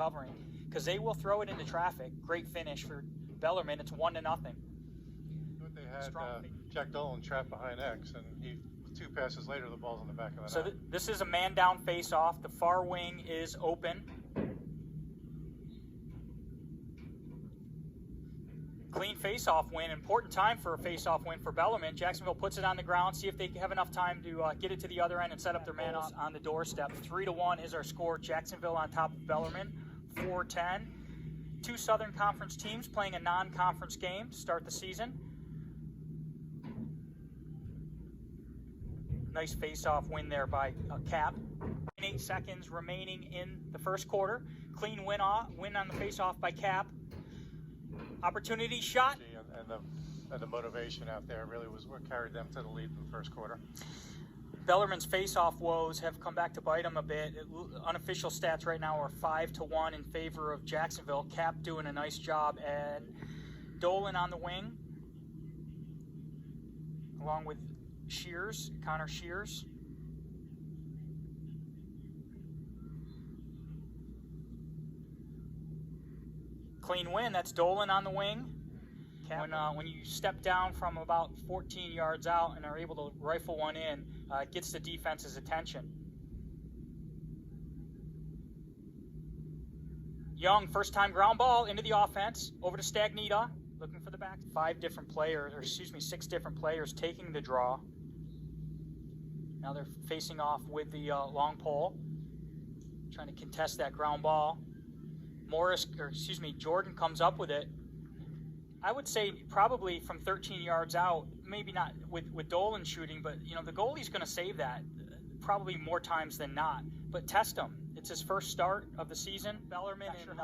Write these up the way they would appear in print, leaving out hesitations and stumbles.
covering, because they will throw it into traffic. Great finish for Bellarmine. It's 1-0. They had Jack Dolan trapped behind X, and he 2 passes later, the ball's on the back of the net. So this is a man-down face-off. The far wing is open. Clean face-off win. Important time for a face-off win for Bellarmine. Jacksonville puts it on the ground, see if they have enough time to get it to the other end and set up their man on the doorstep. 3-1 is our score. Jacksonville on top of Bellarmine, 4-10. 2 Southern Conference teams playing a non-conference game to start the season. Nice face-off win there by Cap. 8 seconds remaining in the first quarter. Clean win on the face-off by Cap. Opportunity shot. And the motivation out there really was what carried them to the lead in the first quarter. Bellarmine's face-off woes have come back to bite them a bit. Unofficial stats right now are 5-1 in favor of Jacksonville. Cap doing a nice job, and Dolan on the wing, along with Connor Shears. Clean win. That's Dolan on the wing. When you step down from about 14 yards out and are able to rifle one in, it gets the defense's attention. Young, first time ground ball into the offense, over to Stagnita, looking for the back. 6 different players taking the draw. Now they're facing off with the long pole, trying to contest that ground ball. Jordan comes up with it. I would say probably from 13 yards out, maybe not with Dolan shooting, but the goalie's going to save that probably more times than not. But test him. It's his first start of the season. Bellarmine and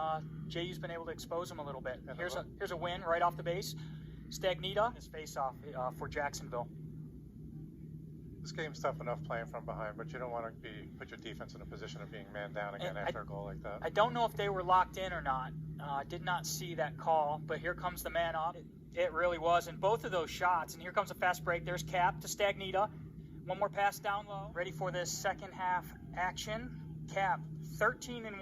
JU's been able to expose him a little bit. Here's a win right off the base. Stagnita, his face-off for Jacksonville. This game's tough enough playing from behind, but you don't want to put your defense in a position of being man down again after a goal like that. I don't know if they were locked in or not. I did not see that call, but here comes the man off. It really was, and both of those shots. And here comes a fast break. There's Cap to Stagnita. One more pass down low. Ready for this second half action. Cap, 13-1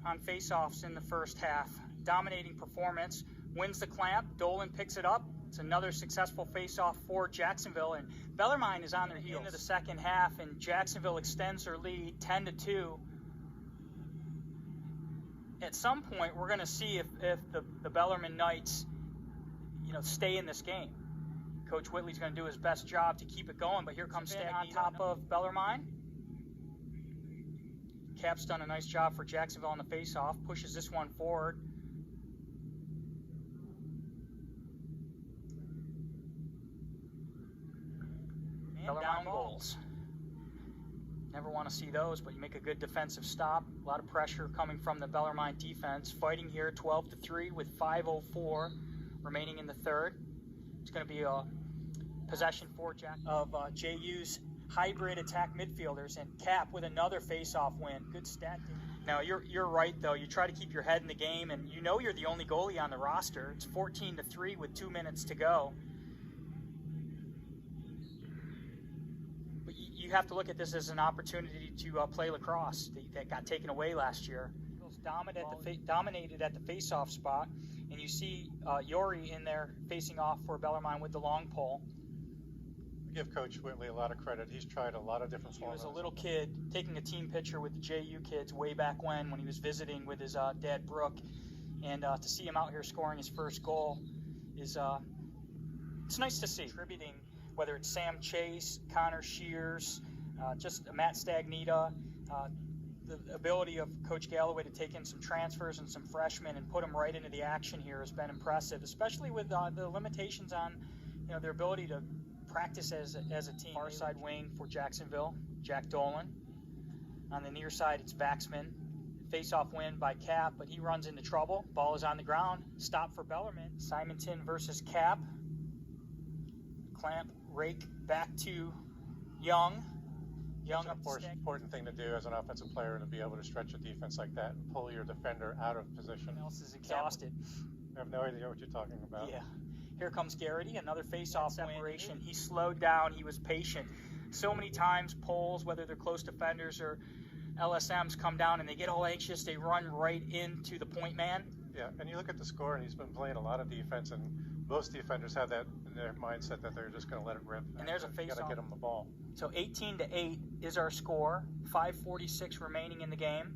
on faceoffs in the first half. Dominating performance. Wins the clamp. Dolan picks it up. It's another successful face-off for Jacksonville, and Bellarmine is on their heels into the second half, and Jacksonville extends their lead 10-2. At some point, we're going to see if the Bellarmine Knights, stay in this game. Coach Whitley's going to do his best job to keep it going, but here comes Stagnita on top of Bellarmine. Cap's done a nice job for Jacksonville on the face-off, pushes this one forward. Bellarmine goals. Never want to see those, but you make a good defensive stop. A lot of pressure coming from the Bellarmine defense. Fighting here 12-3 with 5:04 remaining in the third. It's going to be a possession for JU's hybrid attack midfielders, and Cap with another face-off win. Good stat. Now, you're right, though. You try to keep your head in the game, and you're the only goalie on the roster. It's 14-3 with 2 minutes to go. You have to look at this as an opportunity to play lacrosse that got taken away last year. Dominated at the face-off spot, and you see Yori in there facing off for Bellarmine with the long pole. I give Coach Whitley a lot of credit. He's tried a lot of different formats. He was a little kid taking a team picture with the JU kids way back when he was visiting with his dad Brooke, and to see him out here scoring his first goal is it's nice to see. Contributing, whether it's Sam Chase, Connor Shears, just Matt Stagnita, the ability of Coach Galloway to take in some transfers and some freshmen and put them right into the action here has been impressive, especially with the limitations on their ability to practice as a team. Far side wing for Jacksonville, Jack Dolan. On the near side, it's Vaxman. Face-off win by Cap, but he runs into trouble. Ball is on the ground. Stop for Bellarmine. Simonton versus Cap. Clamp, rake, back to Young. Young, important thing to do as an offensive player, to be able to stretch a defense like that and pull your defender out of position. Everyone else is exhausted. I have no idea what you're talking about. Yeah. Here comes Garrity, another face-off separation. He slowed down. He was patient. So many times, poles, whether they're close defenders or LSMs come down and they get all anxious. They run right into the point man. Yeah, and you look at the score, and he's been playing a lot of defense, and most defenders have that in their mindset that they're just going to let it rip. And there's a face-off. You got to get them the ball. So 18-8 is our score. 5:46 remaining in the game.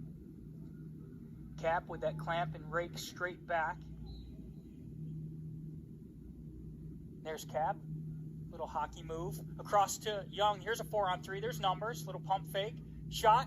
Cap with that clamp and rake straight back. There's Cap. Little hockey move. Across to Young. Here's a 4-on-3. There's numbers. Little pump fake. Shot.